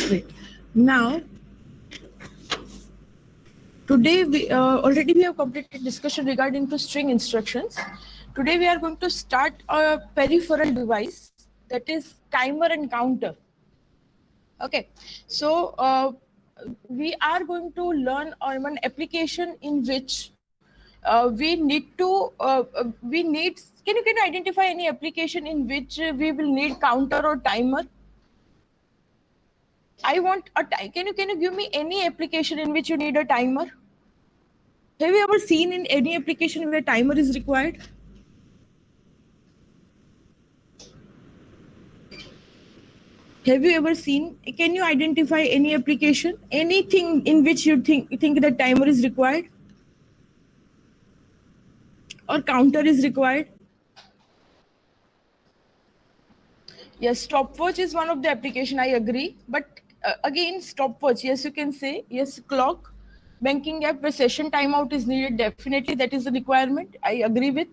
Great. Now, today we already we have completed discussion regarding to string instructions. Today we are going to start a peripheral device, that is timer and counter. Okay, so we are going to learn on an application in which we need to we need. Can you identify any application in which we will need counter or timer? I want a time. Can you give me any application in which you need a timer? Have you ever seen in any application where timer is required? Have you ever seen? Can you identify any application, anything in which you think that timer is required or counter is required? Yes, stopwatch is one of the application. I agree, but again, stopwatch. Yes, you can say yes. Clock, banking app where session timeout is needed. Definitely, that is a requirement. I agree with.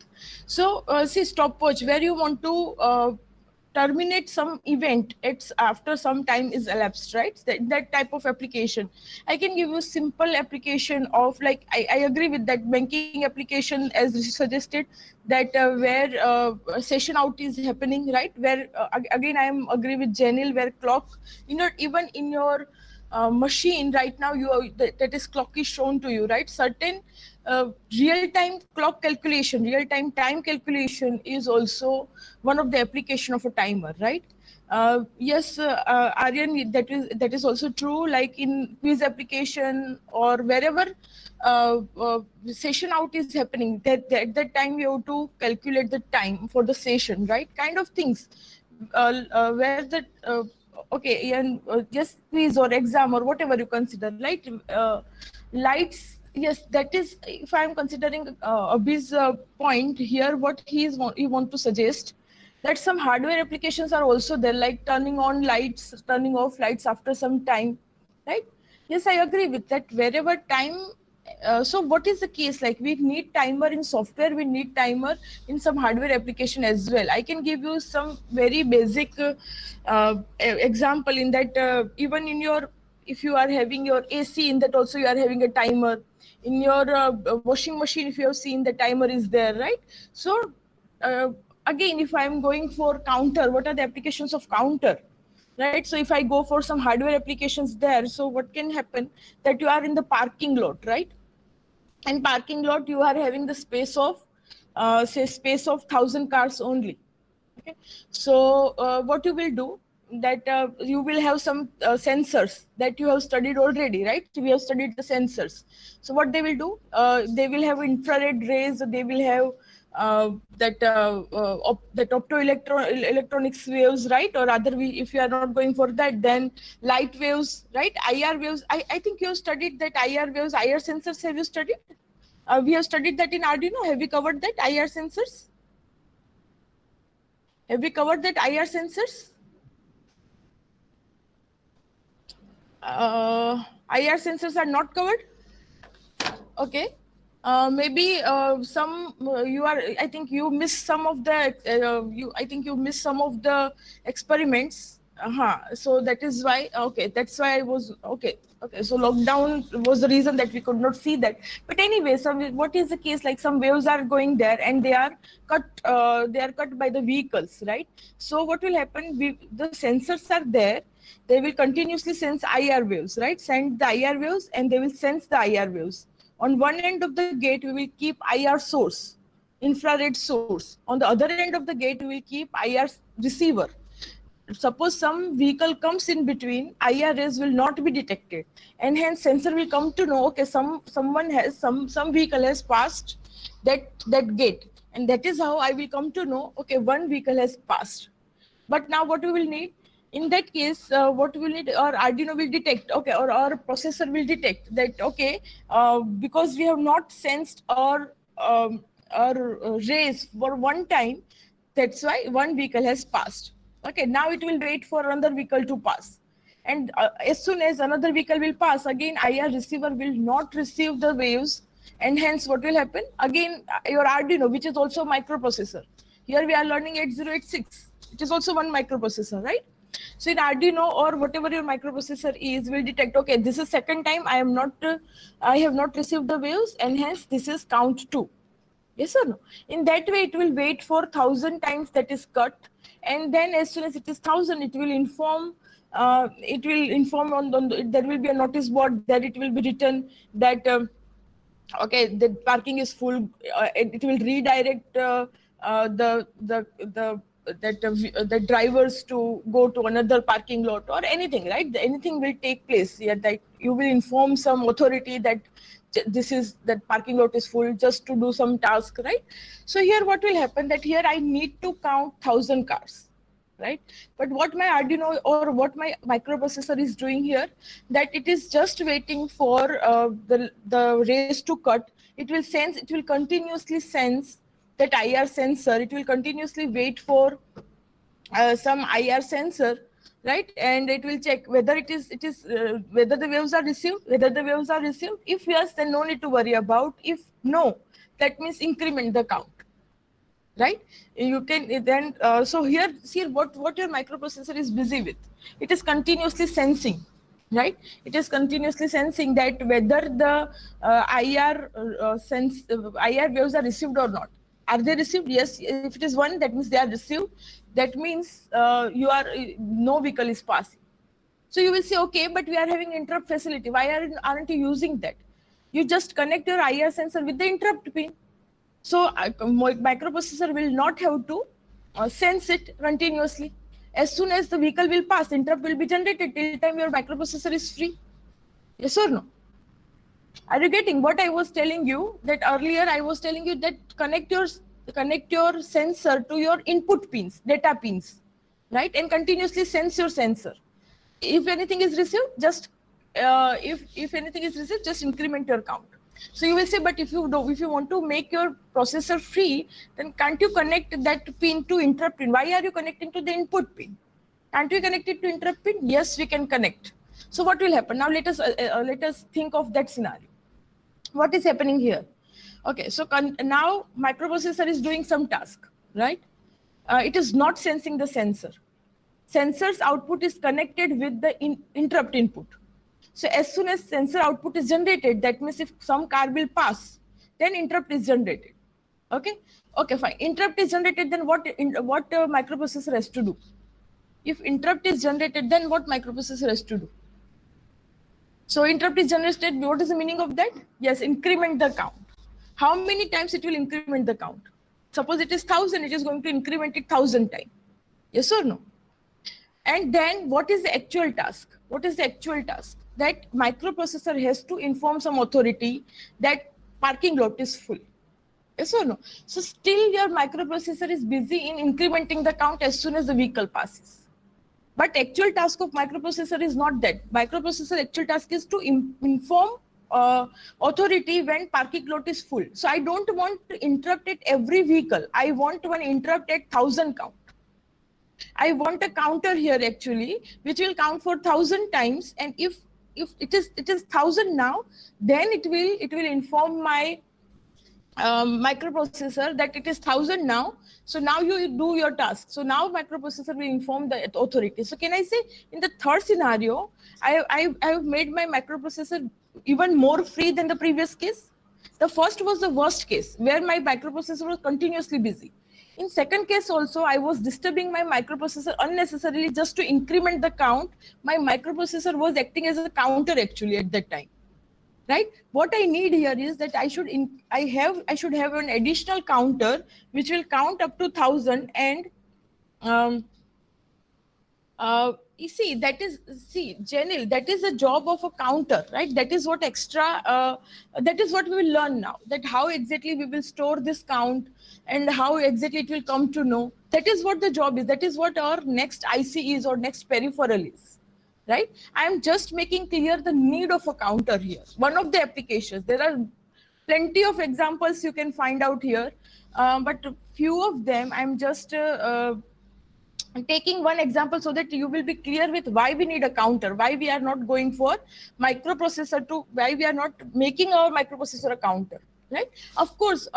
So, see, stopwatch where you want to terminate some event. It's after some time is elapsed, right? That type of application. I can give you simple application of like I agree with that banking application as suggested, that where session out is happening, right? Where again I am agree with Janil, where clock, even in your machine right now, that is clock is shown to you, right? Certain real-time clock calculation, real-time time calculation is also one of the application of a timer, right? Yes, Aryan, that is also true. Like in quiz application or wherever session out is happening, that at that time you have to calculate the time for the session, right? Kind of things, where the okay, and just quiz or exam or whatever you consider, right? Lights, yes, that is, if I am considering Abhi's point here, what he want to suggest, that some hardware applications are also there, like turning on lights, turning off lights after some time, right? Yes, I agree with that. Wherever time, so what is the case? Like we need timer in software, we need timer in some hardware application as well. I can give you some very basic example in that. Even in your, if you are having your AC, in that also you are having a timer. In your washing machine, if you have seen, the timer is there, right? So uh, again, if I'm going for counter, what are the applications of counter, right? So if I go for some hardware applications there, so what can happen, that you are in the parking lot, right? And parking lot, you are having the space of say space of 1,000 cars only. Okay, so what you will do, that you will have some sensors that you have studied already, right? We have studied the sensors. So what they will do, they will have infrared rays, they will have that optoelectronics waves, right? Or other, if you are not going for that, then light waves, right? IR waves. I think you have studied that IR waves, IR sensors. Have you studied? We have studied that in Arduino. Have we covered that IR sensors? Have we covered that IR sensors? IR sensors are not covered. Okay. Maybe some you are. I think you missed some of the. I think you missed some of the experiments. So that is why. Okay, that's why I was okay. Okay, so lockdown was the reason that we could not see that. But anyway, so what is the case? Like some waves are going there and they are cut. They are cut by the vehicles, right? So what will happen? The sensors are there. They will continuously sense IR waves, right? Send the IR waves and they will sense the IR waves. On one end of the gate, we will keep IR source, infrared source. On the other end of the gate, we will keep IR receiver. Suppose some vehicle comes in between, IR rays will not be detected, and hence sensor will come to know, okay, some vehicle has passed that gate, and that is how I will come to know, okay, one vehicle has passed. But now what we will need, in that case, what we will need, or Arduino will detect, okay, or our processor will detect that, okay, because we have not sensed our rays for one time, that's why one vehicle has passed. Okay, now it will wait for another vehicle to pass. And as soon as another vehicle will pass, again, IR receiver will not receive the waves. And hence what will happen? Again, your Arduino, which is also a microprocessor. Here we are learning 8086. It is also one microprocessor, right? So in Arduino or whatever your microprocessor is, will detect, okay, this is second time I have not received the waves, and hence this is count 2. Yes or no? In that way, it will wait for 1,000 times that is cut, and then as soon as it is 1,000, it will inform. There will be a notice board that it will be written that okay, the parking is full. It will redirect the drivers to go to another parking lot or anything, right? Anything will take place. Yeah, that you will inform some authority that that parking lot is full, just to do some task, right? So here what will happen, that here I need to count 1,000 cars, right? But what my Arduino or what my microprocessor is doing here, that it is just waiting for the race to cut. It will sense, it will continuously sense that IR sensor. It will continuously wait for some IR sensor, right? And it will check whether whether the waves are received, If yes, then no need to worry about. If no, that means increment the count, right? You can then so here, see what your microprocessor is busy with. It is continuously sensing, right? It is continuously sensing that whether the IR waves are received or not. Are they received? Yes. If it is 1, that means they are received. That means no vehicle is passing. So you will say, okay, but we are having interrupt facility. Why aren't you using that? You just connect your IR sensor with the interrupt pin. So microprocessor will not have to sense it continuously. As soon as the vehicle will pass, interrupt will be generated. Till time your microprocessor is free. Yes or no? Are you getting what I was telling you? That earlier I was telling you that connect your sensor to your input pins, data pins, right? And continuously sense your sensor. If anything is received, if anything is received, just increment your count. So you will say, but if you want to make your processor free, then can't you connect that pin to interrupt pin? Why are you connecting to the input pin? Can't we connect it to interrupt pin? Yes, we can connect. So what will happen? Now let us think of that scenario. What is happening here? Okay, so now microprocessor is doing some task, right? It is not sensing the sensor. Sensor's output is connected with the interrupt input. So as soon as sensor output is generated, that means if some car will pass, then interrupt is generated. Okay, okay, fine. Interrupt is generated, then what microprocessor has to do? If interrupt is generated, then what microprocessor has to do? So interrupt is generated. What is the meaning of that? Yes, increment the count. How many times it will increment the count? Suppose it is 1,000, it is going to increment it 1,000 times. Yes or no? And then what is the actual task? What is the actual task? That microprocessor has to inform some authority that parking lot is full. Yes or no? So still your microprocessor is busy in incrementing the count as soon as the vehicle passes. But actual task of microprocessor is not that. Microprocessor actual task is to inform authority when parking lot is full. So I don't want to interrupt at every vehicle. I want one interrupt at 1,000 count. I want a counter here actually, which will count for 1,000 times. And if it is 1,000 now, then it will inform my microprocessor that it is 1,000 now. So now you do your task. So now microprocessor will inform the authority. So can I say in the third scenario, I have made my microprocessor even more free than the previous case. The first was the worst case where my microprocessor was continuously busy. In second case also, I was disturbing my microprocessor unnecessarily just to increment the count. My microprocessor was acting as a counter actually at that time. Right? What I need here is that I should have an additional counter which will count up to 1,000, and you see, Janil, that is the job of a counter, right? That is what that is what we will learn now, that how exactly we will store this count and how exactly it will come to know. That is what the job is. That is what our next IC is, or next peripheral is, right? I am just making clear the need of a counter here. One of the applications, there are plenty of examples you can find out here, but few of them I'm just taking one example so that you will be clear with why we need a counter, why we are not making our microprocessor a counter. right? Of course,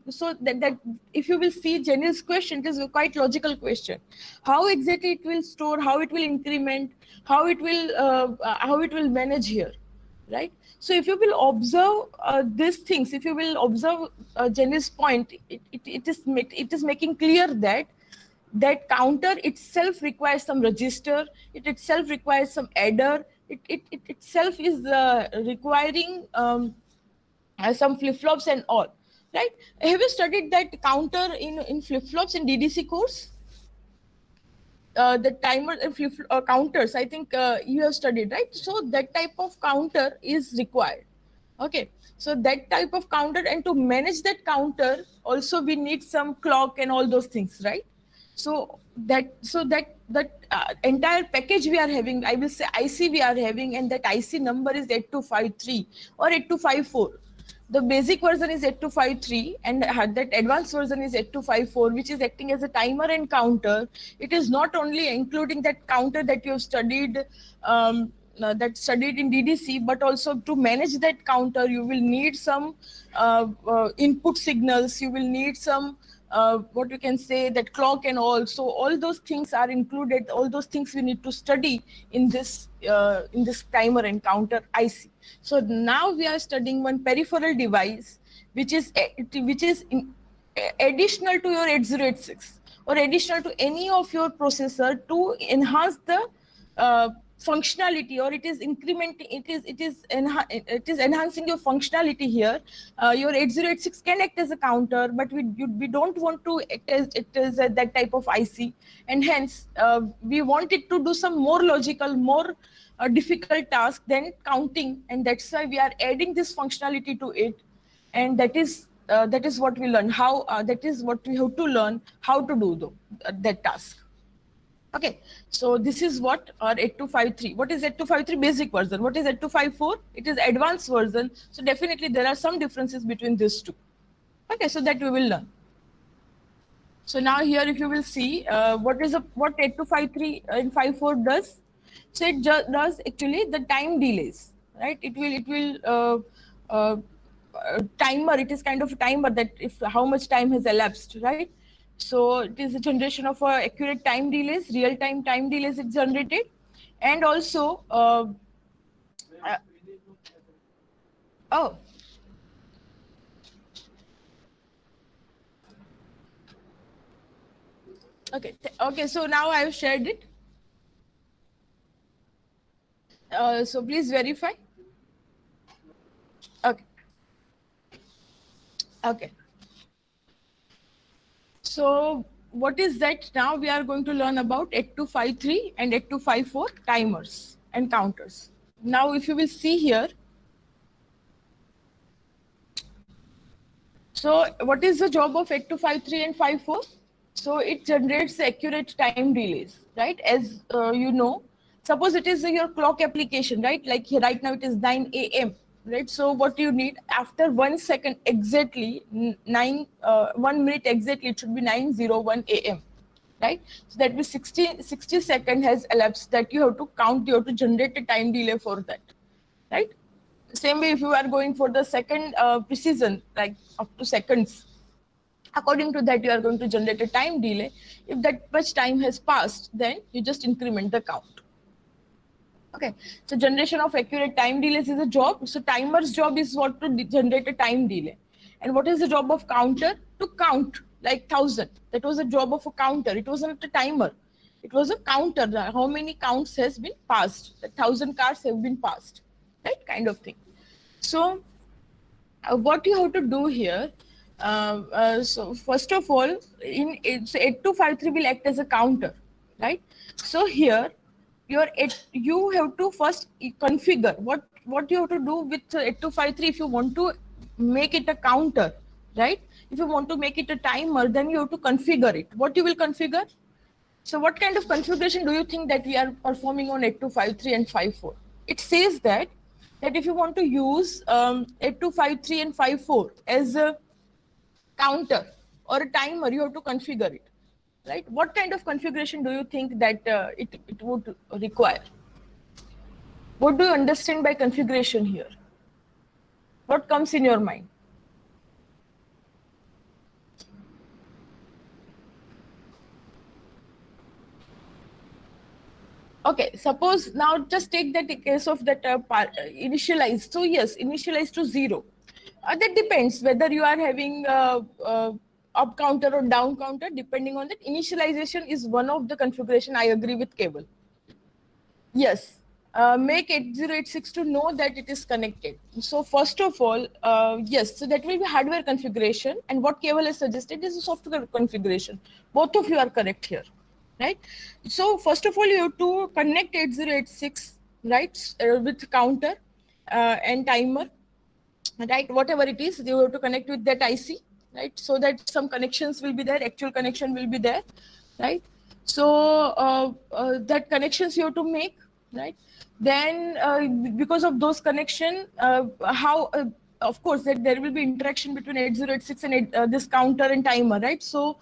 so that if you will see Jenny's question, it is a quite logical question. How exactly it will store, how it will increment, how it will manage here, right? So if you will observe these things, if you will observe Jenny's point, it is making clear that that counter itself requires some register, it itself requires some adder, it itself is requiring some flip-flops and all, right? Have you studied that counter in flip-flops in DDC course? The timer and flip counters, I think you have studied, right? So that type of counter is required. Okay, so that type of counter, and to manage that counter also we need some clock and all those things, right? So that entire package we are having, I will say IC we are having, and that IC number is 8253 or 8254. The basic version is 8253 and that advanced version is 8254, which is acting as a timer and counter. It is not only including that counter that you have studied, that studied in DDC, but also to manage that counter you will need some input signals, you will need some what you can say, that clock and all. So all those things are included, all those things we need to study in this timer and counter IC. So now we are studying one peripheral device which is additional to your 8086 or additional to any of your processor to enhance the functionality, or it is incrementing, it is enhancing your functionality here. Your 8086 can act as a counter, but we don't want to act as it as that type of IC, and hence we want it to do some more logical, more difficult task than counting, and that's why we are adding this functionality to it. And that is what we learn, how that is what we have to learn how to do that task. Okay, so this is what our 8253. What is 8253 basic version? What is 8254? It is advanced version. So definitely there are some differences between these two. Okay, so that we will learn. So now here, if you will see what 8253 and 54 does. So it does actually the time delays, right? It will timer. It is kind of a timer that if how much time has elapsed, right? So it is a generation of accurate time delays, real time time delays it's generated, and also oh. Okay. Okay. So now I have shared it. So please verify. Okay. Okay. So what is that? Now we are going to learn about 8253 and 8254 timers and counters. Now, if you will see here, so what is the job of 8253 and 54? So it generates accurate time delays, right? As you know, suppose it is your clock application, right? Like here, right now it is 9 a.m., right? So what you need after 1 second exactly, 1 minute exactly, it should be 9:01 a.m., right? So that means 60 seconds has elapsed that you have to count, you have to generate a time delay for that, right? Same way if you are going for the second precision, like up to seconds, according to that you are going to generate a time delay. If that much time has passed, then you just increment the count. Okay, so generation of accurate time delays is a job. So timer's job is what? To generate a time delay. And what is the job of counter? To count, like 1000. That was the job of a counter. It wasn't a timer, it was a counter. How many counts has been passed, the 1000 cards have been passed, right? Kind of thing. So what you have to do here, so first of all, in 8253 will act as a counter, right? So here you have to first configure what you have to do with 8253. If you want to make it a counter, right? If you want to make it a timer, then you have to configure it. What you will configure? So what kind of configuration do you think that we are performing on 8253 and 54? It says that if you want to use 8253 and 54 as a counter or a timer, you have to configure it, right? What kind of configuration do you think that it would require? What do you understand by configuration here? What comes in your mind? Okay, suppose now just take that case of that initialize. So yes, initialize to 0. That depends whether you are having up counter or down counter. Depending on that, initialization is one of the configuration. I agree with cable. Yes, make 8086 to know that it is connected. So first of all, yes, so that will be hardware configuration, and what cable has suggested is a software configuration. Both of you are correct here, right? So first of all, you have to connect 8086, right, with counter and timer, right? Whatever it is, you have to connect with that IC, right? So that some connections will be there, actual connection will be there, right? So that connections you have to make, right? Then because of those connection, how of course that there will be interaction between 8086 and this counter and timer, right? So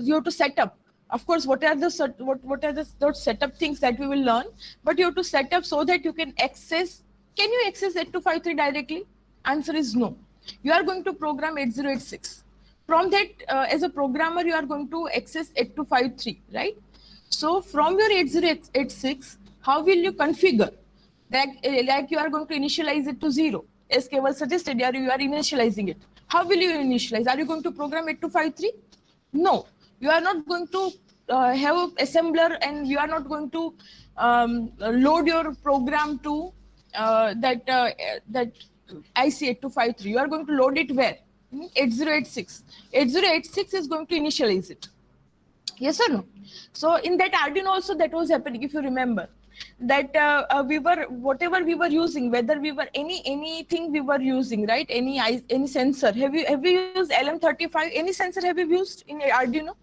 you have to set up. Of course, what are the what are the those setup things that we will learn, but you have to set up so that you can access. Can you access 8253 directly? Answer is no. You are going to program 8086. From that, as a programmer, you are going to access 8253, right? So from your 8086, how will you configure? Like you are going to initialize it to 0. As Keval suggested, you are initializing it. How will you initialize? Are you going to program 8253? No, you are not going to have assembler, and you are not going to load your program to that IC8253. You are going to load it where? 8086. 8086 is going to initialize it. Yes or no? So in that Arduino also that was happening, if you remember, that we were whatever we were using, whether we were anything we were using, right? Any sensor. Have you used LM35? Any sensor have you used in Arduino?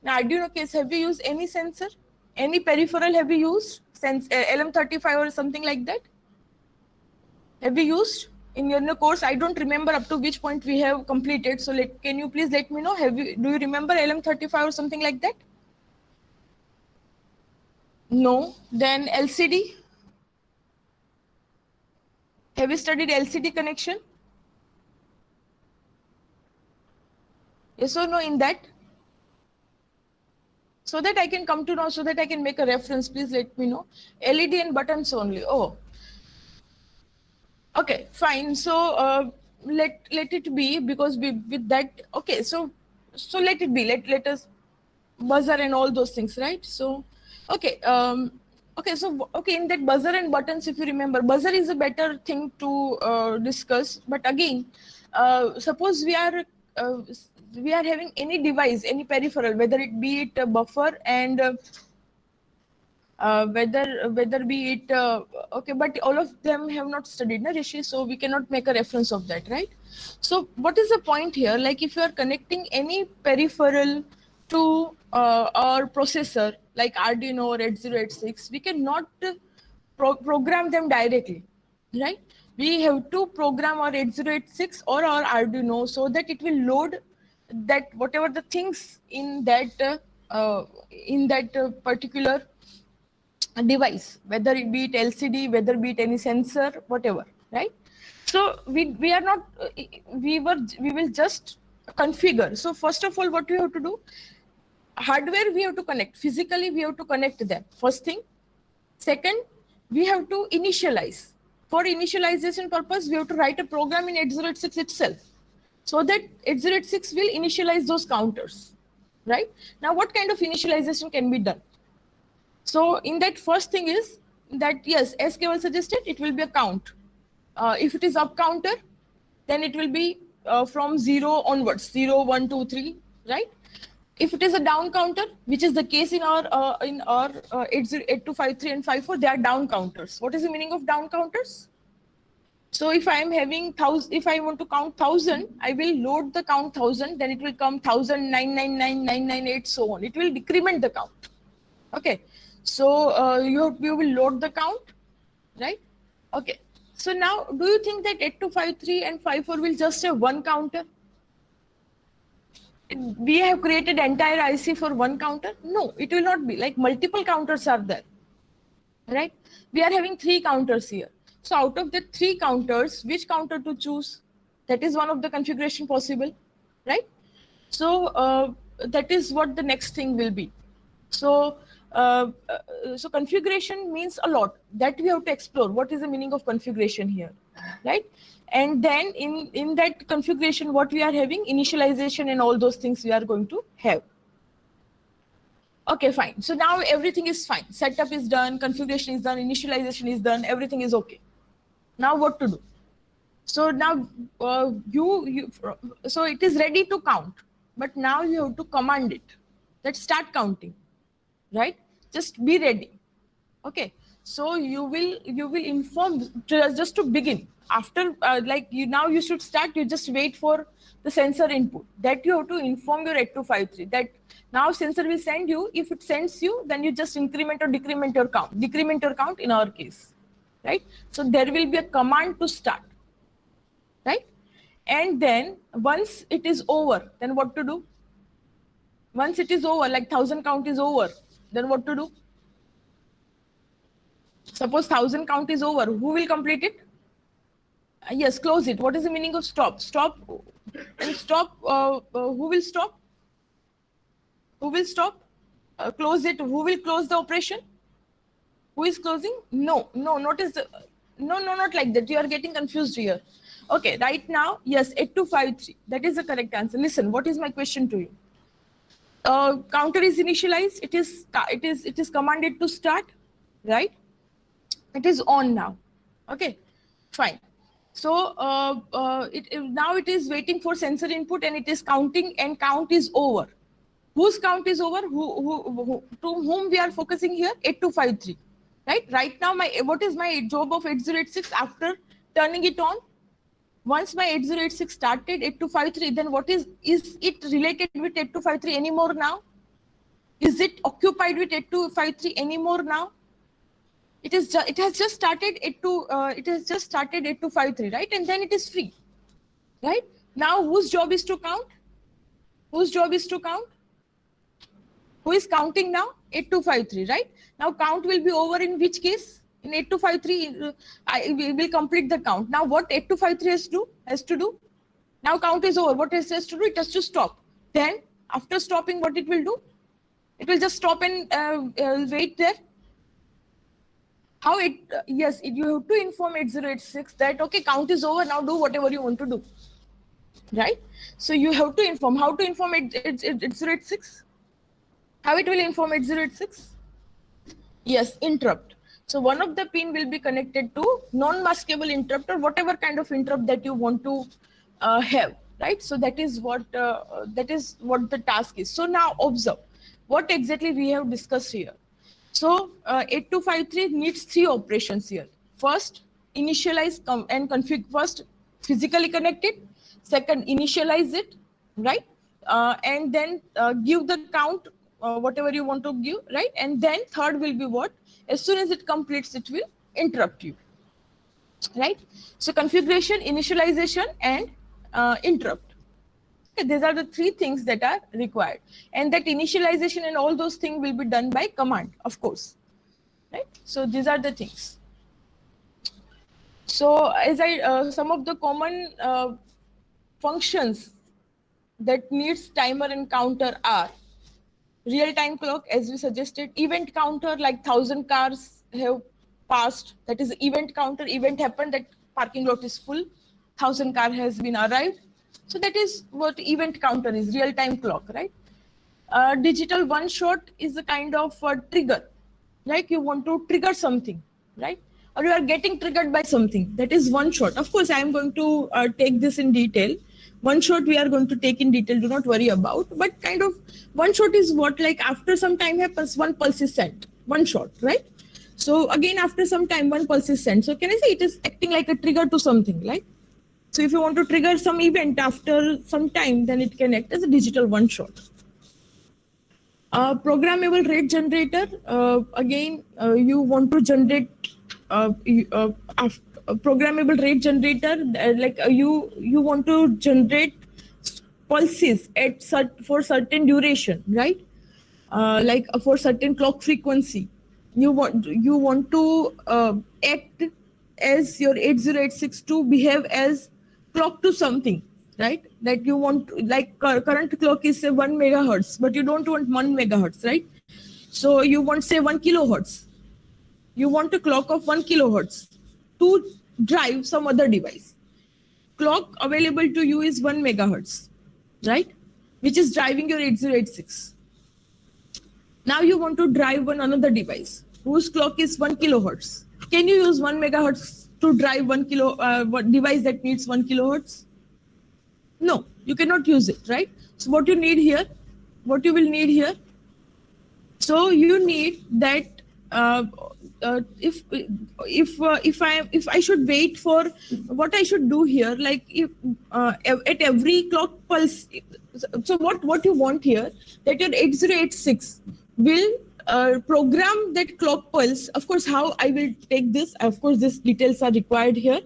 In Arduino case, have you used any sensor? Any peripheral have you used? LM35 or something like that? Have you used in your course? I don't remember up to which point we have completed. So can you please let me know? Do you remember LM35 or something like that? No. Then LCD. Have you studied LCD connection? Yes or no in that? So that I can come to know, so that I can make a reference, please let me know. LED and buttons only. Oh, okay, fine. So let it be, because with that, okay, so let it be. Let us buzzer and all those things, right? So okay, okay, so okay, in that buzzer and buttons, if you remember, buzzer is a better thing to discuss. But again, suppose uh, we are having any device, any peripheral, whether it be it a buffer and whether be it okay, but all of them have not studied, na Rishi, so we cannot make a reference of that, right? So what is the point here? Like if you are connecting any peripheral to our processor like Arduino or 8086, we cannot program them directly, right? We have to program our 8086 or our Arduino so that it will load that whatever the things in that particular device, whether it be it LCD, whether be it any sensor, whatever, right? So we are not we will just configure. So first of all, what we have to do, hardware we have to connect physically, we have to connect them first thing. Second, we have to initialize. For initialization purpose, we have to write a program in 8086 itself, so that 8086 will initialize those counters, right? Now what kind of initialization can be done? So in that, first thing is that yes, as Keval suggested, it will be a count. If it is up counter, then it will be from 0 onwards, 0, 1, 2, 3, right? If it is a down counter, which is the case in our 8253 and 54, they are down counters. What is the meaning of down counters? So if I am having thousand, if I want to count 1000, I will load the count 1000, then it will come 1000, 999, so on. It will decrement the count. Okay, so you will load the count, right? Okay, so now do you think that 8253 and 54 will just have one counter? We have created entire IC for one counter? No, it will not be. Like multiple counters are there, right? We are having 3 counters here. So out of the 3 counters, which counter to choose? That is one of the configuration possible, right? So that is what the next thing will be. So So configuration means a lot that we have to explore. What is the meaning of configuration here, right? And then in that configuration, what we are having, initialization and all those things we are going to have. Okay, fine. So now everything is fine. Setup is done, configuration is done, initialization is done, everything is okay. Now what to do? So now so it is ready to count, but now you have to command it. Let's start counting, right? Just be ready. Okay. So you will inform just to begin. After like you should start. You just wait for the sensor input that you have to inform your 8253 that now sensor will send you. If it sends you, then you just increment or decrement your count. Decrement your count in our case, right? So there will be a command to start. Right? And then once it is over, then what to do? Once it is over, like 1000 count is over, then what to do? Suppose 1000 count is over, who will complete it? Yes, close it. What is the meaning of stop? Stop and stop. Who will stop? Who will stop? Close it. Who will close the operation? Who is closing? No, notice the no, not like that. You are getting confused here. Okay, right now, yes, 8253. That is the correct answer. Listen, what is my question to you? Counter is initialized. It is commanded to start, right? It is on now. Okay, fine. So now it is waiting for sensor input and it is counting, and count is over. Whose count is over? Who to whom we are focusing here? 8253. Right now, what is my job of 8086 after turning it on? Once my 8086 started 8253, then what is it related with 8253 anymore now? Is it occupied with 8253 anymore now? It has just started 8253, right? And then it is free, right? Now whose job is to count? Whose job is to count? Who is counting now? 8253, right? Now count will be over in which case? In 8253, we will complete the count. Now what 8253 has to do? Now count is over. What it has to do? It has to stop. Then after stopping, what it will do? It will just stop and wait there. How it? Yes, you have to inform 8086 that okay, count is over. Now do whatever you want to do. Right? So you have to inform. How to inform 8086? How it will inform 8086? Yes, interrupt. So one of the pin will be connected to non-maskable interrupt or whatever kind of interrupt that you want to have, right? So that is what the task is. So now observe what exactly we have discussed here. So 8253 needs three operations here. First, initialize and configure. First, physically connect it. Second, initialize it, right? And then give the count, whatever you want to give, right? And then third will be what? As soon as it completes, it will interrupt you, right? So configuration, initialization, and interrupt. Okay, these are the three things that are required. And that initialization and all those things will be done by command, of course, right? So these are the things. So as some of the common functions that needs timer and counter are real-time clock, as we suggested, event counter, like 1000 cars have passed. That is event counter. Event happened, that parking lot is full. 1000 car has been arrived. So that is what event counter is, real-time clock, right? Digital one shot is a kind of trigger, like you want to trigger something, right? Or you are getting triggered by something. That is one shot. Of course, I am going to take this in detail. One shot we are going to take in detail, do not worry about. But kind of one shot is what, like after some time happens, one pulse is sent, one shot, right? So again, after some time, one pulse is sent. So can I say it is acting like a trigger to something, right? So if you want to trigger some event after some time, then it can act as a digital one shot. Programmable rate generator, again, you want to generate a programmable rate generator, you want to generate pulses for certain duration, right? For certain clock frequency. You want to act as your 8086 to behave as clock to something, right? That you want, like current clock is say 1 megahertz, but you don't want 1 megahertz, right? So you want say 1 kilohertz. You want a clock of 1 kilohertz to drive some other device. Clock available to you is 1 megahertz, right? Which is driving your 8086. Now you want to drive another device whose clock is 1 kilohertz. Can you use 1 megahertz to drive one device that needs 1 kilohertz? No, you cannot use it, right? So what you need here, what you will need here, so you need that if I should wait for what I should do here, like if at every clock pulse, so what you want here, that your 8086 will program that clock pulse. Of course, how I will take this, of course these details are required here,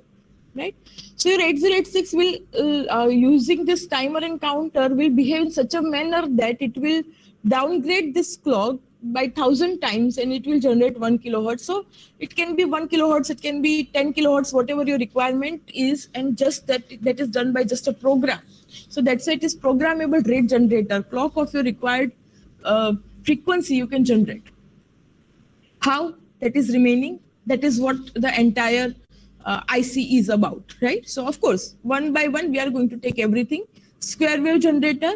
right? So your 8086 will using this timer and counter will behave in such a manner that it will downgrade this clock by 1000 times and it will generate 1 kilohertz. So it can be 1 kilohertz, it can be 10 kilohertz, whatever your requirement is, and just that is done by just a program. So that's why it is programmable rate generator. Clock of your required frequency you can generate. How that is remaining, that is what the entire IC is about, right? So of course, one by one we are going to take everything. Square wave generator,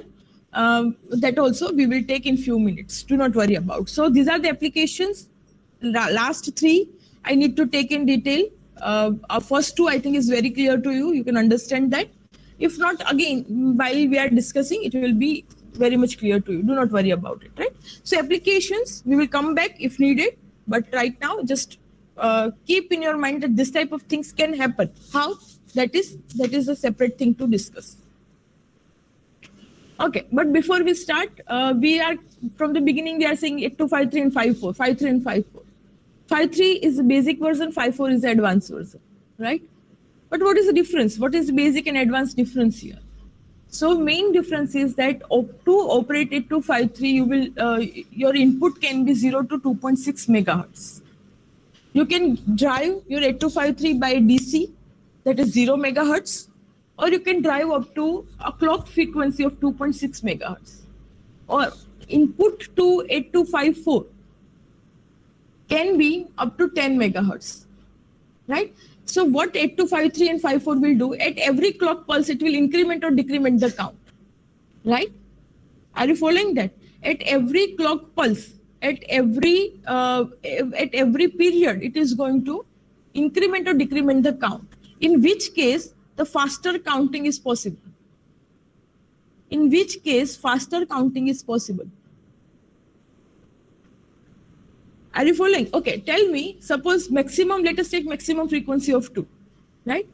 that also we will take in few minutes. Do not worry about. So these are the applications. Last three I need to take in detail. First two I think is very clear to you. You can understand that. If not, again, while we are discussing, it will be very much clear to you. Do not worry about it, right? So applications, we will come back if needed. But right now, just keep in your mind that this type of things can happen. How? That is a separate thing to discuss. Okay, but before we start, we are from the beginning we are saying 8253 and 54, 53 and 54. 53 is the basic version, 54 is the advanced version, right? But what is the difference? What is the basic and advanced difference here? So main difference is that to operate 8253, you will your input can be 0 to 2.6 megahertz. You can drive your 8253 by DC, that is 0 megahertz, or you can drive up to a clock frequency of 2.6 megahertz. Or input to 8254 can be up to 10 megahertz, right? So what 8253 and 54 will do, at every clock pulse, it will increment or decrement the count, right? Are you following that? At every clock pulse, at every period, it is going to increment or decrement the count, in which case the faster counting is possible. In which case faster counting is possible. Are you following? Okay, tell me, suppose maximum, let us take maximum frequency of 2, right?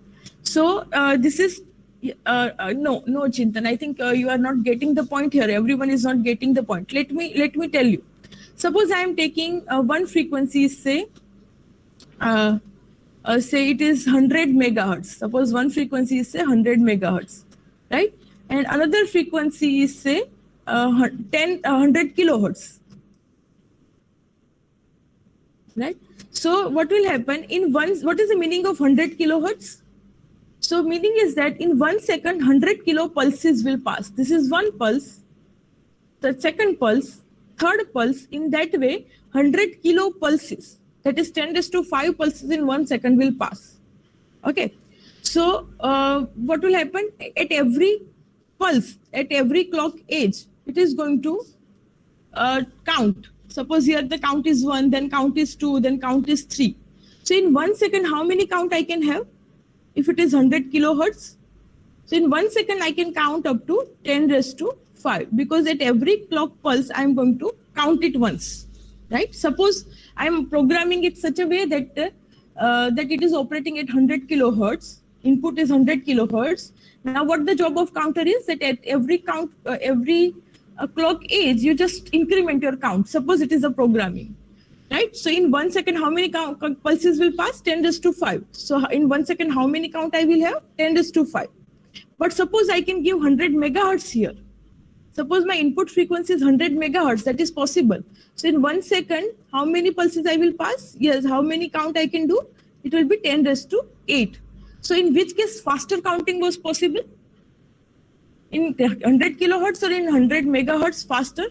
So this is, no, Chintan, I think you are not getting the point here. Everyone is not getting the point. Let me tell you. Suppose I am taking one frequency, say it is 100 megahertz. Suppose one frequency is say 100 megahertz, right? And another frequency is say 100 kilohertz. Right? So what will happen in what is the meaning of 100 kilohertz? So meaning is that in 1 second, 100 kilo pulses will pass. This is one pulse, the second pulse, third pulse. In that way, 100 kilo pulses, that is 10⁵ pulses in 1 second will pass. Okay. So what will happen at every pulse, at every clock age, it is going to count. Suppose here the count is 1, then count is 2, then count is 3. So in 1 second, how many count I can have? If it is 100 kilohertz. So in 1 second, I can count up to 10⁵, because at every clock pulse, I am going to count it once, right? Suppose I am programming it such a way that that it is operating at 100 kilohertz. Input is 100 kilohertz. Now, what the job of counter is that at every count, clock age, you just increment your count. Suppose it is a programming, right? So in 1 second, how many pulses will pass? 10⁵. So in 1 second, how many count I will have? 10⁵. But suppose I can give 100 megahertz here. Suppose my input frequency is 100 megahertz. That is possible. So in 1 second, how many pulses I will pass? Yes, how many count I can do? It will be 10⁸. So in which case faster counting was possible? In 100 kilohertz or in 100 megahertz faster?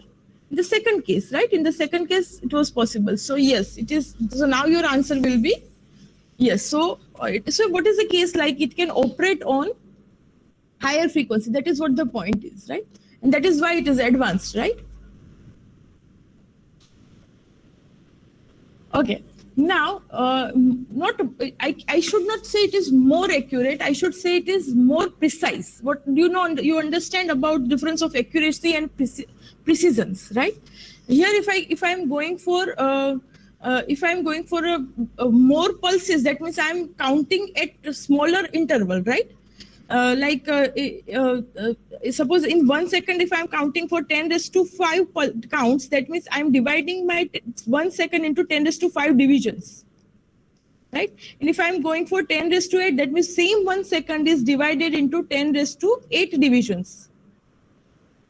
The second case, right? In the second case, it was possible. So yes, it is. So now your answer will be yes. So what is the case like? It can operate on higher frequency. That is what the point is, right? And that is why it is advanced, right? Okay. Now, I should not say it is more accurate. I should say it is more precise. What do you know? You understand about difference of accuracy and precisions, right? Here, if I'm going for a more pulses, that means I'm counting at a smaller interval, right? Suppose in 1 second, if I'm counting for 10⁵ counts, that means I'm dividing my 1 second into 10⁵ divisions, right? And if I'm going for 10⁸, that means same 1 second is divided into 10⁸ divisions.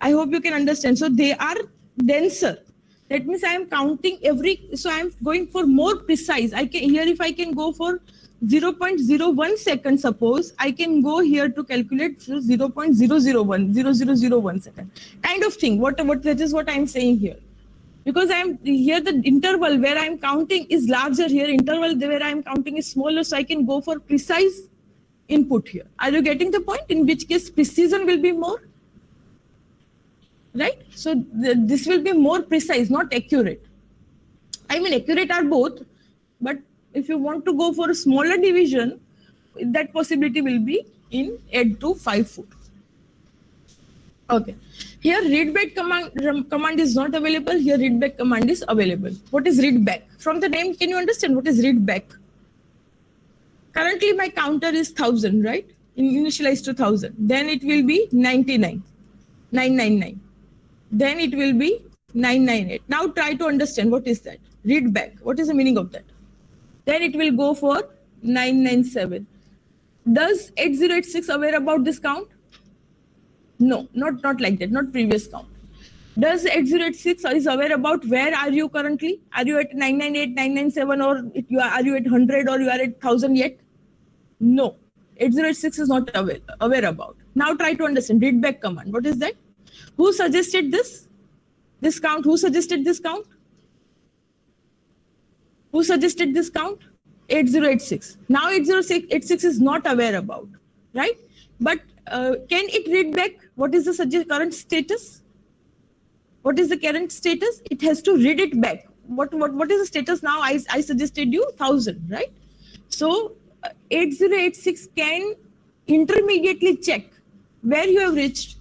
I hope you can understand. So they are denser. That means I am counting so I'm going for more precise. If I can go for 0.01 second, suppose I can go here to calculate 0.001 second kind of thing. That is what I'm saying here, because I'm here the interval where I'm counting is larger here, interval where I'm counting is smaller, so I can go for precise input here. Are you getting the point? In which case precision will be more, right? So this will be more precise, not accurate. I mean, accurate are both, but if you want to go for a smaller division, that possibility will be in 8254. Okay. Here readback command is not available. Here readback command is available. What is readback? From the name, can you understand what is readback? Currently my counter is 1000, right? Initialized to 1000. Then it will be 99, 999. Then it will be 998. Now try to understand what is that. Readback. What is the meaning of that? Then it will go for 997. Does 8086 aware about this count? No, not like that, not previous count. Does 8086 is aware about where are you currently? Are you at 998, 997, or are you at 100, or you are at 1000 yet? No, 8086 is not aware about. Now try to understand readback command. What is that? Who suggested this count? Who suggested this count? Who suggested this count? 8086. Now 8086 is not aware about, right? But can it read back? What is the current status? What is the current status? It has to read it back. What is the status now? I suggested you 1000, right? So 8086 can intermediately check where you have reached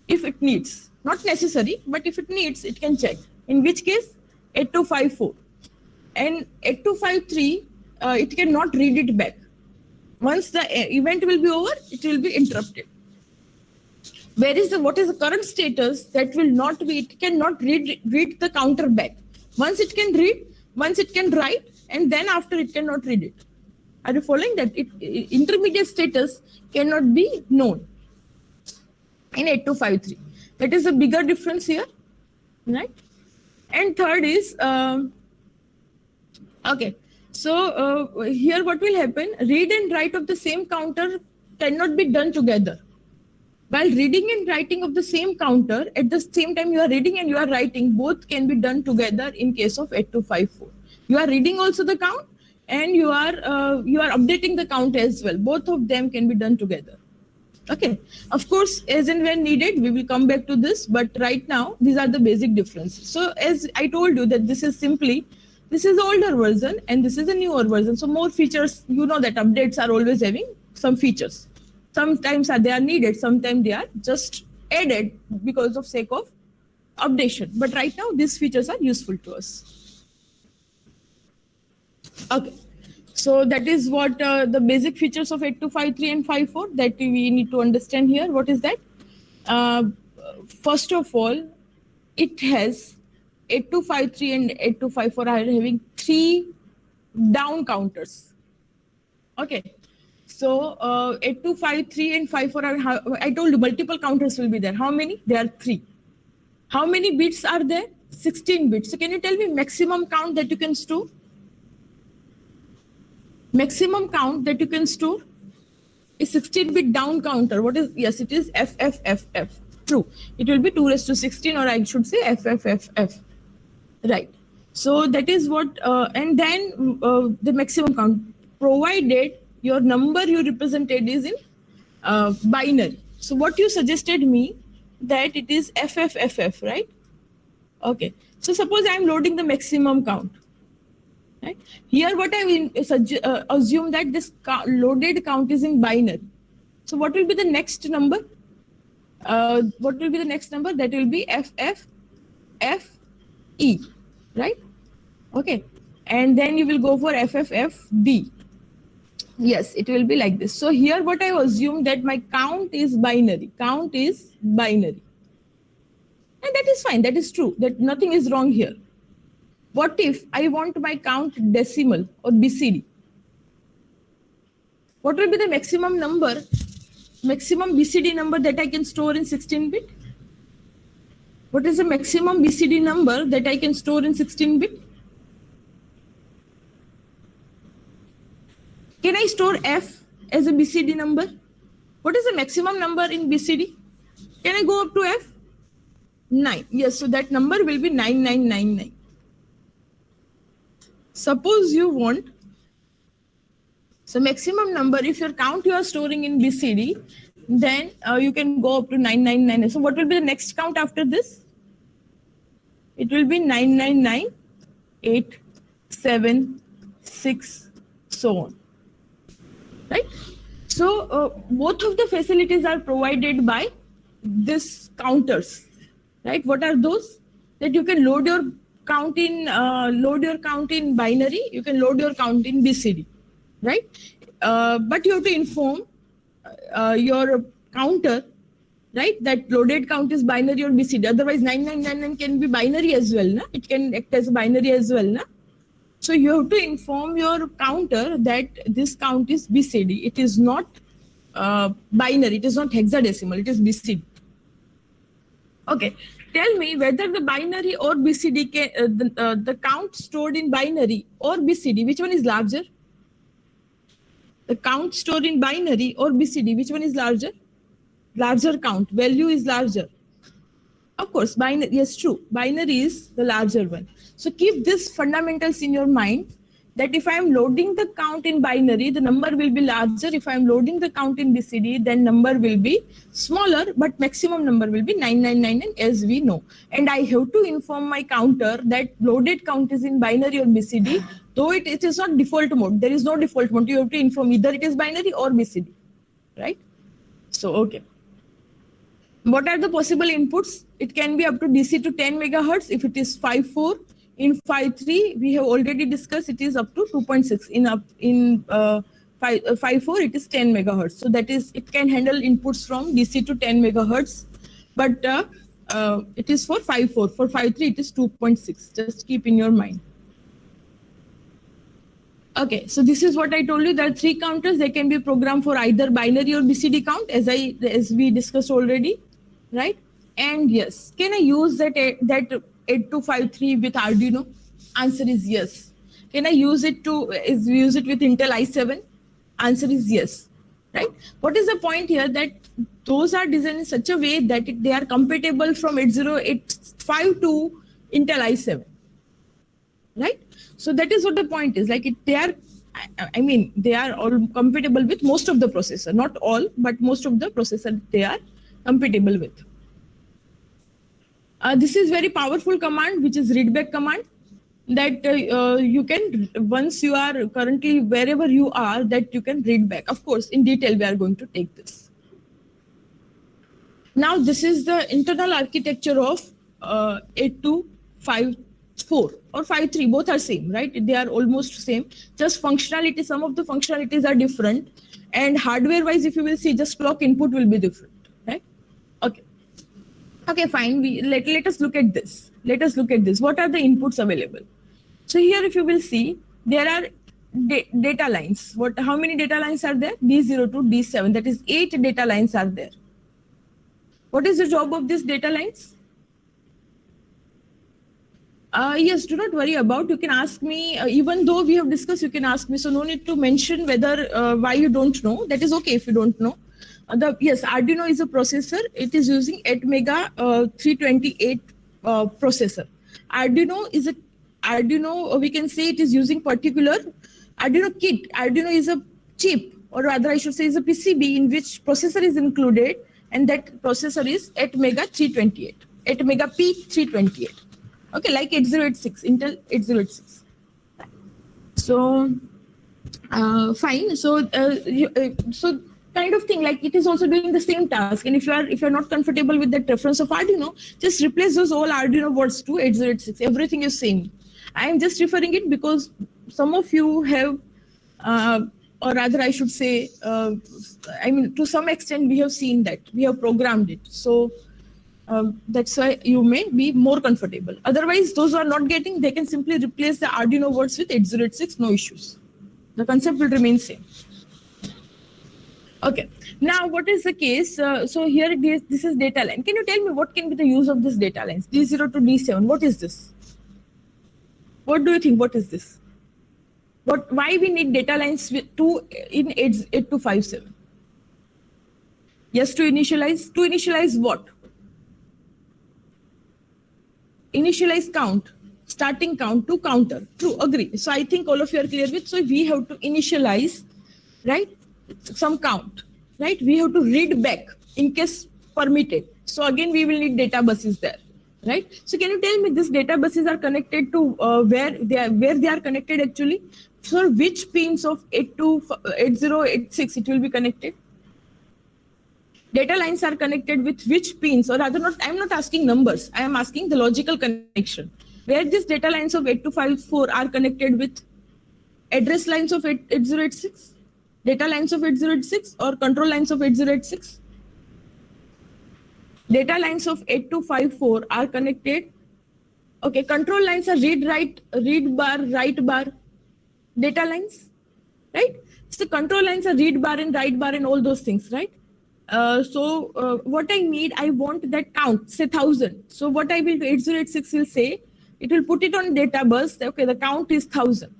if it needs. Not necessary, but if it needs, it can check. In which case, 8254. And 8253, it cannot read it back. Once the event will be over, it will be interrupted. What is the current status? That will not be, it cannot read the counter back. Once it can read, once it can write, and then after it cannot read it. Are you following that? Intermediate status cannot be known in 8253. That is a bigger difference here, right? And third is, okay, so here what will happen? Read and write of the same counter cannot be done together. While reading and writing of the same counter, at the same time you are reading and you are writing, both can be done together in case of 8254. You are reading also the count and you are updating the count as well. Both of them can be done together. Okay, of course, as and when needed, we will come back to this, but right now, these are the basic differences. So as I told you that this is the older version and this is a newer version. So more features, you know that updates are always having some features. Sometimes they are needed, sometimes they are just added because of sake of updation. But right now, these features are useful to us. Okay. So that is what the basic features of 8253 and 54 that we need to understand here. What is that? First of all, it has 8253 and 8254 are having 3 down counters. Okay. So 8253 and 54 are, I told you multiple counters will be there. How many? There are 3. How many bits are there? 16 bits. So can you tell me maximum count that you can store? Maximum count that you can store is 16-bit down counter. What is? Yes, it is FFFF. True. It will be 2 raised to 16, or I should say FFFF. Right. So that is what, and then the maximum count, provided your number you represented is in binary. So what you suggested me that it is FFFF, right? Okay. So suppose I am loading the maximum count. Right? Here what I will assume that this loaded count is in binary. So what will be the next number? What will be the next number? That will be FFFE, right? Okay. And then you will go for FFFD. Yes, it will be like this. So here what I assume that my count is binary. Count is binary. And that is fine. That is true. That nothing is wrong here. What if I want my count decimal or BCD? What will be the maximum number, maximum BCD number that I can store in 16-bit? What is the maximum BCD number that I can store in 16-bit? Can I store F as a BCD number? What is the maximum number in BCD? Can I go up to F? 9. Yes, so that number will be 9999. Suppose you want, so maximum number, if your count you are storing in BCD, then you can go up to 999. So what will be the next count after this? It will be 999, 8, 7, 6, so on. Right? So both of the facilities are provided by this counters. Right? What are those? That you can load your count in binary, you can load your count in BCD, right? But you have to inform your counter, right, that loaded count is binary or BCD. Otherwise 9999 can be binary as well, na? It can act as a binary as well, na? So you have to inform your counter that this count is BCD. It is not binary, it is not hexadecimal, it is BCD. Okay. Tell me whether the binary or BCD, the count stored in binary or BCD, which one is larger? The count stored in binary or BCD, which one is larger? Larger count, value is larger. Of course, binary, yes, true. Binary is the larger one. So keep this fundamentals in your mind, that if I am loading the count in binary, the number will be larger. If I am loading the count in BCD, then number will be smaller, but maximum number will be 9999 as we know. And I have to inform my counter that loaded count is in binary or BCD, though it is not default mode. There is no default mode. You have to inform either it is binary or BCD, right? So, okay. What are the possible inputs? It can be up to DC to 10 megahertz if it is 5.4. In 5.3, we have already discussed it is up to 2.6. In 5.4, it is 10 megahertz. So that is, it can handle inputs from DC to 10 megahertz. But it is for 5.4. For 5.3, it is 2.6. Just keep in your mind. Okay, so this is what I told you. There are 3 counters. They can be programmed for either binary or BCD count, as we discussed already, right? And yes, can I use that 8253 with Arduino? Answer is yes. Can I use it with Intel i7? Answer is yes, right? What is the point here? That those are designed in such a way that they are compatible from 8085 to Intel i7, right? So that is what the point is. Like they are all compatible with most of the processor, not all, but most of the processor they are compatible with. This is very powerful command, which is readback command, that you can, once you are currently wherever you are, that you can read back. Of course, in detail, we are going to take this. Now, this is the internal architecture of 8254 or 5.3, both are same, right? They are almost same. Just functionality, some of the functionalities are different. And hardware-wise, if you will see, just clock input will be different, right? Okay. Okay, fine. Let us look at this. Let us look at this. What are the inputs available? So here, if you will see, there are data lines. How many data lines are there? D0 to D7. That is 8 data lines are there. What is the job of these data lines? Yes, do not worry about. You can ask me, even though we have discussed, you can ask me. So no need to mention whether why you don't know. That is okay if you don't know. Yes, Arduino is a processor. It is using 8 mega 328 processor. Arduino is a Arduino. We can say it is using particular Arduino kit. Arduino is a chip, or rather, I should say, is a PCB in which processor is included, and that processor is 8 mega 328, 8 mega P 328. Okay, like 8086, Intel 8086. So fine. So kind of thing, like it is also doing the same task. And if you're not comfortable with that reference of Arduino, just replace those all Arduino words to 8086. Everything is same. I am just referring it because some of you have, or rather I should say, I mean, to some extent we have seen that, we have programmed it. So that's why you may be more comfortable. Otherwise, those who are not getting, they can simply replace the Arduino words with 8086, no issues. The concept will remain same. Okay, now what is the case? So here it is, this is data line. Can you tell me what can be the use of this data lines? D0 to D7, what is this? What do you think, what is this? Why we need data lines with in 8257? Yes, to initialize what? Initialize count, starting count to counter. True, agree. So I think all of you are clear with, so we have to initialize, right? Some count, right? We have to read back in case permitted. So again, we will need data buses there, right? So can you tell me these data buses are connected to where they are connected actually? So which pins of 8086 it will be connected? Data lines are connected with which pins, or rather not, I'm not asking numbers, I am asking the logical connection. Where these data lines of 8254 are connected with address lines of 8086? Data lines of 8086 or control lines of 8086? Data lines of 8254 are connected. Okay, control lines are read bar, write bar. Data lines, right? So control lines are read bar and write bar and all those things, right? What I need, I want that count, say 1000. So what I will do, 8086 will say, it will put it on data bus. Okay, the count is 1000.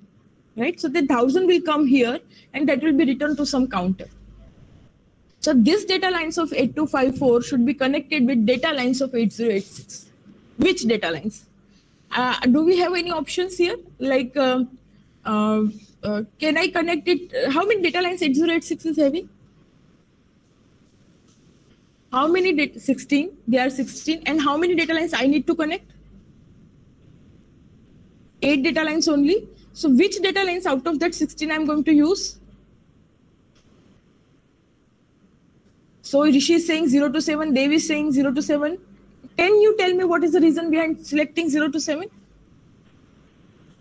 Right, so the 1000 will come here and that will be returned to some counter. So these data lines of 8254 should be connected with data lines of 8086. Which data lines? Do we have any options here? Like, can I connect it? How many data lines 8086 is having? How many? 16. There are 16. And how many data lines I need to connect? 8 data lines only. So which data lines out of that 16 I'm going to use? So Rishi is saying 0 to 7, Dev is saying 0 to 7. Can you tell me what is the reason behind selecting 0 to 7?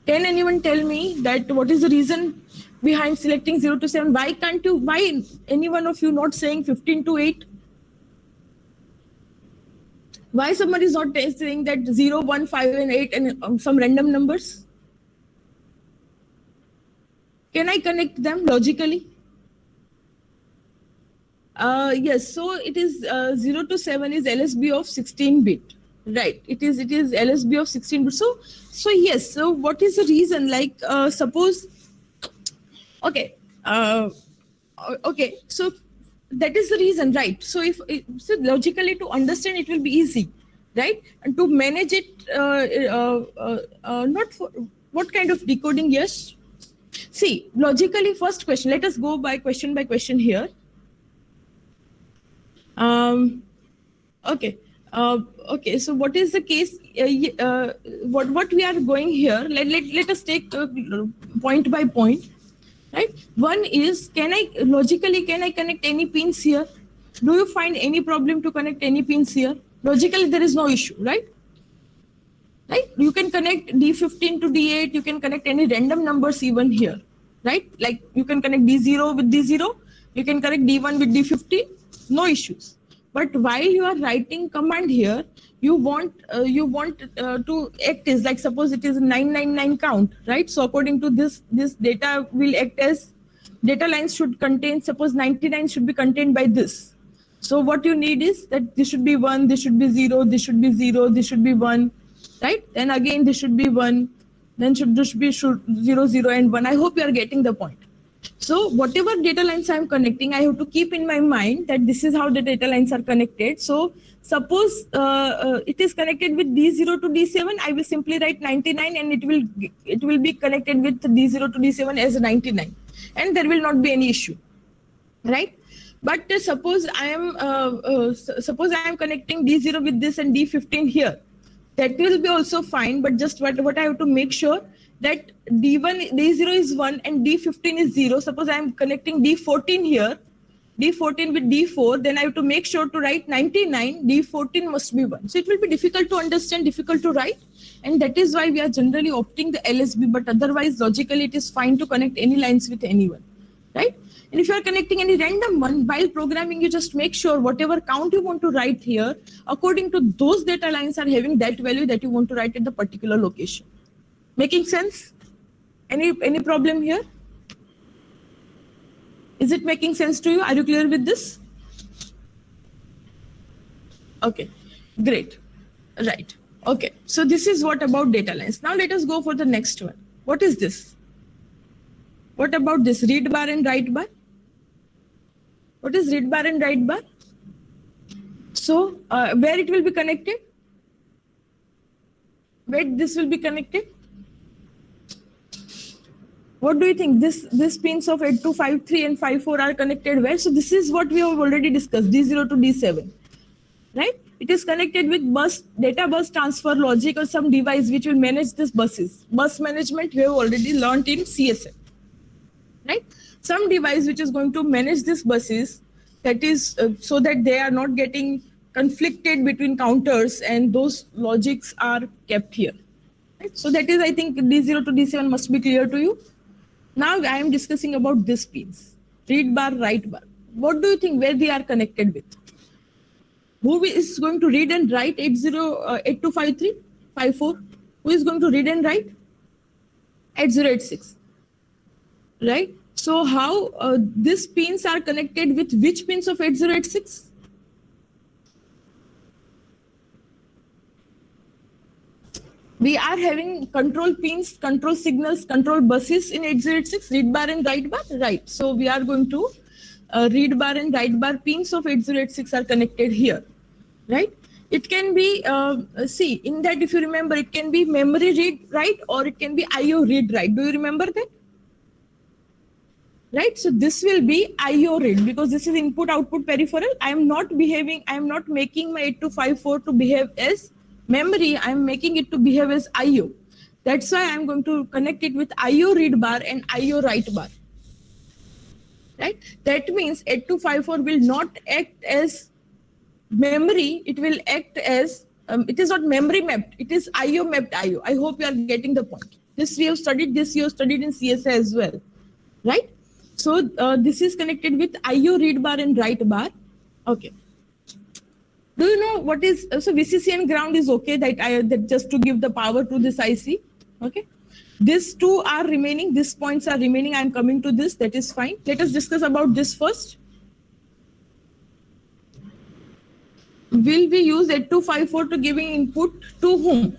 Can anyone tell me that what is the reason behind selecting 0 to 7? Why can't you, why any one of you not saying 15 to 8? Why somebody is not saying that 0, 1, 5 and 8 and some random numbers? Can I connect them logically? Yes, so it is 0 to 7 is LSB of 16-bit, right? It is LSB of 16-bit. So yes, so what is the reason? Like suppose, okay, okay, so that is the reason, right? So so logically to understand it will be easy, right? And to manage it, not for what kind of decoding? Yes. See, logically, first question, let us go by question here. Okay. Okay, so what is the case? What we are going here, let us take point by point, right? One is, logically, can I connect any pins here? Do you find any problem to connect any pins here? Logically, there is no issue, right? Right? You can connect D15 to D8, you can connect any random numbers even here, right? Like you can connect D0 with D0, you can connect D1 with D15, no issues. But while you are writing command here, you want to act as, like suppose it is 999 count, right? So according to this data will act as, data lines should contain, suppose 99 should be contained by this. So what you need is that this should be 1, this should be 0, this should be 0, this should be 1, right? Then again this should be 1, then this should be 0, 0 and 1. I hope you are getting the point. So whatever data lines I'm connecting, I have to keep in my mind that this is how the data lines are connected. So suppose it is connected with D0 to D7, I will simply write 99 and it will be connected with D0 to D7 as 99, and there will not be any issue, right? But suppose I am connecting D0 with this and D15 here, that will be also fine. But just what I have to make sure that D0 is 1 and D15 is 0. Suppose I am connecting D14 here, D14 with D4, then I have to make sure to write 99, D14 must be 1. So it will be difficult to understand, difficult to write, and that is why we are generally opting the LSB, but otherwise logically it is fine to connect any lines with anyone, right? And if you are connecting any random one, while programming, you just make sure whatever count you want to write here, according to those data lines are having that value that you want to write at the particular location. Making sense? Any problem here? Is it making sense to you? Are you clear with this? Okay, great. Right. Okay, so this is what about data lines. Now let us go for the next one. What is this? What about this read bar and write bar? What is read bar and write bar? So where it will be connected? Where this will be connected? What do you think? This pins of 8253 and 54 are connected where? So this is what we have already discussed, D0 to D7, right? It is connected with data bus transfer logic or some device which will manage this buses. Bus management we have already learned in CSM, right? Some device which is going to manage these buses, that is so that they are not getting conflicted between counters, and those logics are kept here, right? So that is, I think, D0 to D7 must be clear to you. Now I am discussing about these pins, read bar, write bar. What do you think where they are connected with? Who is going to read and write 8253, 54? Who is going to read and write? 8086, right? So how these pins are connected with which pins of 8086? We are having control pins, control signals, control buses in 8086, read bar and write bar, right? So we are going to read bar and write bar pins of 8086 are connected here, right? It can be, see, in that, if you remember, it can be memory read write or it can be IO read write. Do you remember that? Right? So this will be IO read because this is input output peripheral. I am not making my 8254 to behave as memory. I am making it to behave as IO. That's why I'm going to connect it with IO read bar and IO write bar. Right? That means 8254 will not act as memory. It will act as, it is not memory mapped. It is IO mapped IO. I hope you are getting the point. This we have studied, this you have studied in CSA as well. Right? So this is connected with IO read bar and write bar. Okay. Do you know what is, so VCC and ground is okay, that just to give the power to this IC. Okay. These two are remaining, these points are remaining. I'm coming to this, that is fine. Let us discuss about this first. Will we use 8254 to giving input to whom?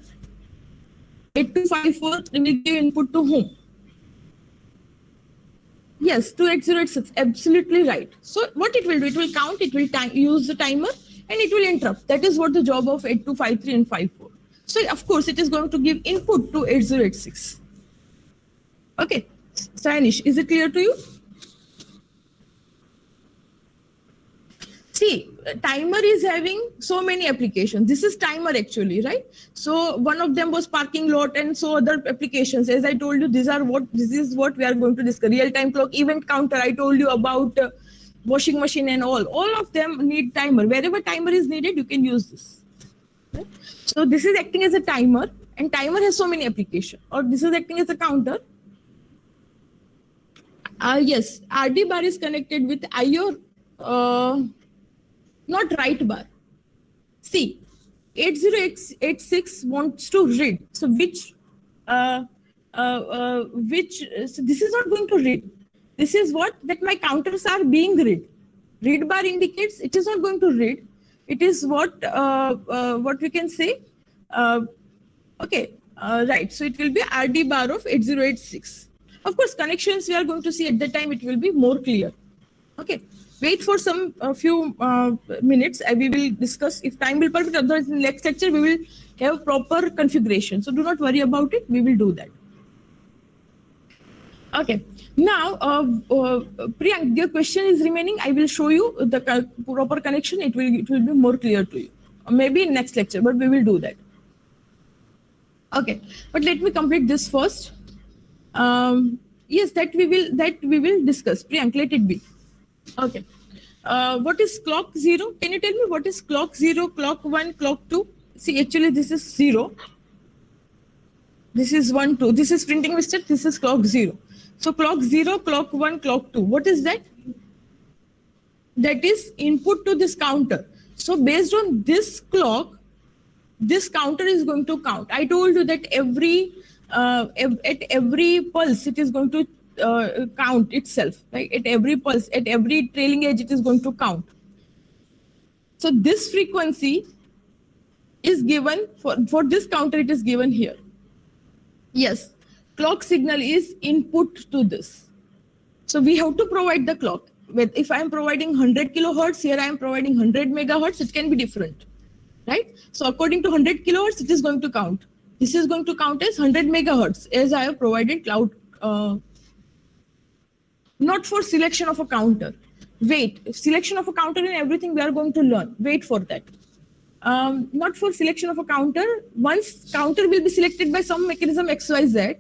8254 will give input to whom? Yes, to 8086, absolutely right. So what it will do, it will count, it will use the timer, and it will interrupt. That is what the job of 8253 and 54. So of course, it is going to give input to 8086. Okay, Sanish, is it clear to you? See, timer is having so many applications. This is timer actually, right? So one of them was parking lot, and so other applications. As I told you, this is what we are going to discuss. Real-time clock, event counter. I told you about washing machine and all. All of them need timer. Wherever timer is needed, you can use this. Right? So this is acting as a timer, and timer has so many applications. Or this is acting as a counter. Yes, RD bar is connected with IO. Not write bar. See, 8086 wants to read. So so this is not going to read. This is what that my counters are being read. Read bar indicates it is not going to read. It is what we can say. Okay, right. So it will be RD bar of 8086. Of course, connections we are going to see at the time, it will be more clear. Okay, wait for some few minutes. We will discuss if time will permit. Otherwise, in the next lecture we will have proper configuration. So do not worry about it. We will do that. Okay. Now, Priyank, your question is remaining. I will show you the proper connection. It will be more clear to you. Maybe in next lecture, but we will do that. Okay. But let me complete this first. Yes, that we will discuss. Priyank, let it be. Okay. What is clock 0? Can you tell me what is clock 0, clock 1, clock 2? See, actually, this is 0. This is 1, 2. This is printing mistake. This is clock 0. So clock 0, clock 1, clock 2. What is that? That is input to this counter. So based on this clock, this counter is going to count. I told you that at every pulse, it is going to count itself. Right? At every pulse, at every trailing edge, it is going to count. So this frequency is given for this counter. It is given here. Yes. Clock signal is input to this. So we have to provide the clock. If I am providing 100 kilohertz, here I am providing 100 megahertz, it can be different, right? So according to 100 kilohertz, it is going to count. This is going to count as 100 megahertz as I have provided cloud, not for selection of a counter. Wait, selection of a counter and everything we are going to learn. Wait for that. Not for selection of a counter. Once counter will be selected by some mechanism XYZ,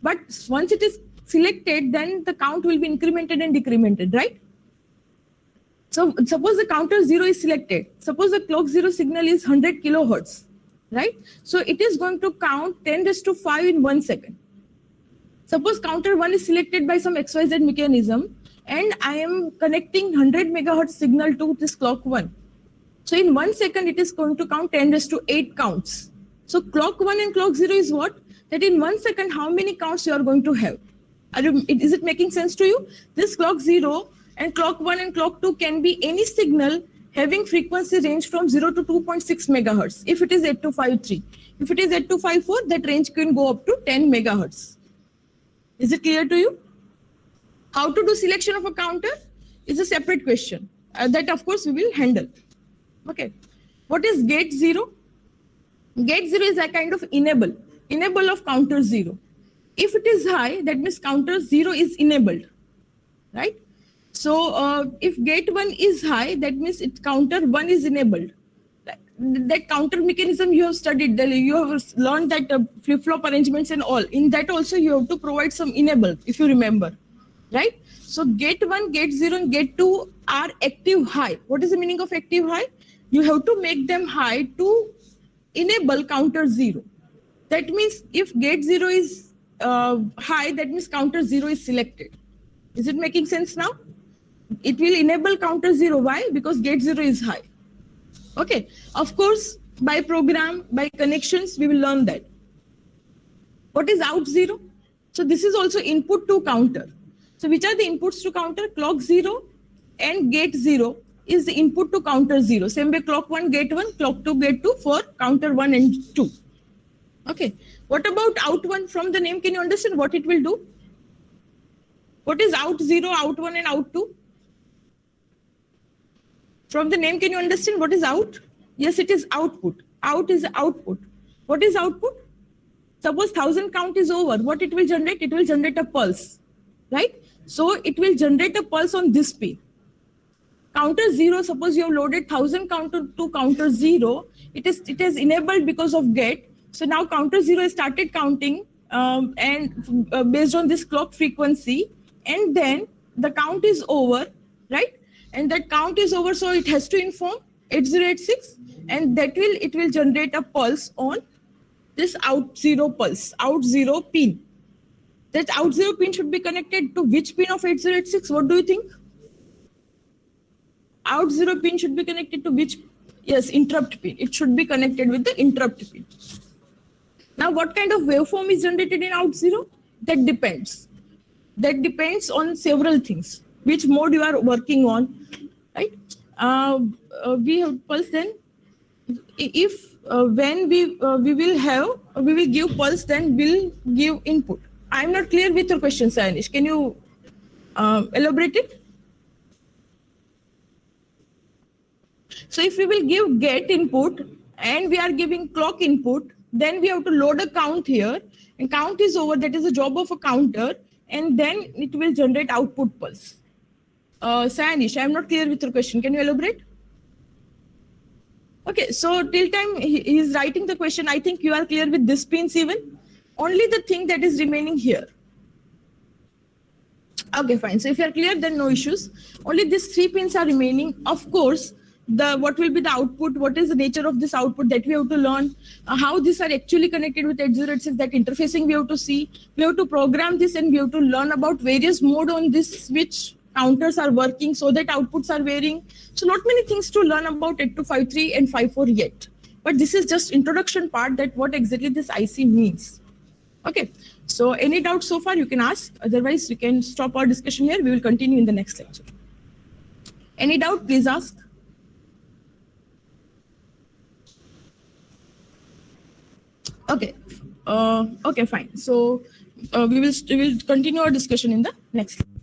but once it is selected, then the count will be incremented and decremented, right? So suppose the counter 0 is selected. Suppose the clock 0 signal is 100 kilohertz, right? So it is going to count 10⁵ in 1 second. Suppose counter 1 is selected by some XYZ mechanism, and I am connecting 100 megahertz signal to this clock 1. So in 1 second, it is going to count 10⁸ counts. So clock 1 and clock 0 is what? That in 1 second, how many counts you are going to have? Is it making sense to you? This clock 0 and clock 1 and clock 2 can be any signal having frequency range from 0 to 2.6 megahertz. If it is 8253. If it is 8254, that range can go up to 10 megahertz. Is it clear to you? How to do selection of a counter is a separate question. That, of course, we will handle. Okay. What is gate 0? Gate 0 is a kind of enable of counter 0. If it is high, that means counter 0 is enabled, right? So if gate 1 is high, that means counter 1 is enabled. That counter mechanism you have studied, you have learned that flip-flop arrangements and all. In that also you have to provide some enable, if you remember, right? So gate 1, gate 0 and gate 2 are active high. What is the meaning of active high? You have to make them high to enable counter 0. That means if gate 0 is high, that means counter 0 is selected. Is it making sense now? It will enable counter 0. Why? Because gate 0 is high. Okay. Of course, by program, by connections, we will learn that. What is out 0? So this is also input to counter. So which are the inputs to counter? Clock 0 and gate 0 is the input to counter 0. Same way clock 1, gate 1, clock 2, gate 2 for counter 1 and 2. Okay. What about out 1? From the name, can you understand what it will do? What is out 0, out 1 and out 2? From the name, can you understand what is out? Yes, it is output. Out is output. What is output? Suppose 1000 count is over. What it will generate? It will generate a pulse, right? So it will generate a pulse on this pin. Counter 0, suppose you have loaded 1000 counter to counter 0. It is enabled because of gate. So now counter 0 has started counting and based on this clock frequency, and then the count is over, right? And that count is over, so it has to inform 8086, and it will generate a pulse on this out 0 pulse, out 0 pin. That out 0 pin should be connected to which pin of 8086? What do you think? Out 0 pin should be connected to which? Yes, interrupt pin. It should be connected with the interrupt pin. Now, what kind of waveform is generated in out 0? That depends. That depends on several things. Which mode you are working on, right? We have pulse then. If when we will give pulse, then we'll give input. I'm not clear with your question, Sanish. Can you elaborate it? So if we will give get input and we are giving clock input, then we have to load a count here, and count is over. That is the job of a counter, and then it will generate output pulse. Sanish, I'm not clear with your question. Can you elaborate? Okay, so till time he is writing the question, I think you are clear with this pins even. Only the thing that is remaining here. Okay, fine. So if you are clear, then no issues. Only these 3 pins are remaining. Of course, what will be the output, what is the nature of this output that we have to learn, how these are actually connected with 8086, that interfacing we have to see, we have to program this, and we have to learn about various mode on this which counters are working so that outputs are varying. So not many things to learn about 8253 and 54 yet. But this is just introduction part, that what exactly this IC means. Okay, so any doubt so far you can ask, otherwise we can stop our discussion here. We will continue in the next lecture. Any doubt, please ask. Okay, okay, fine. So we will continue our discussion in the next lecture.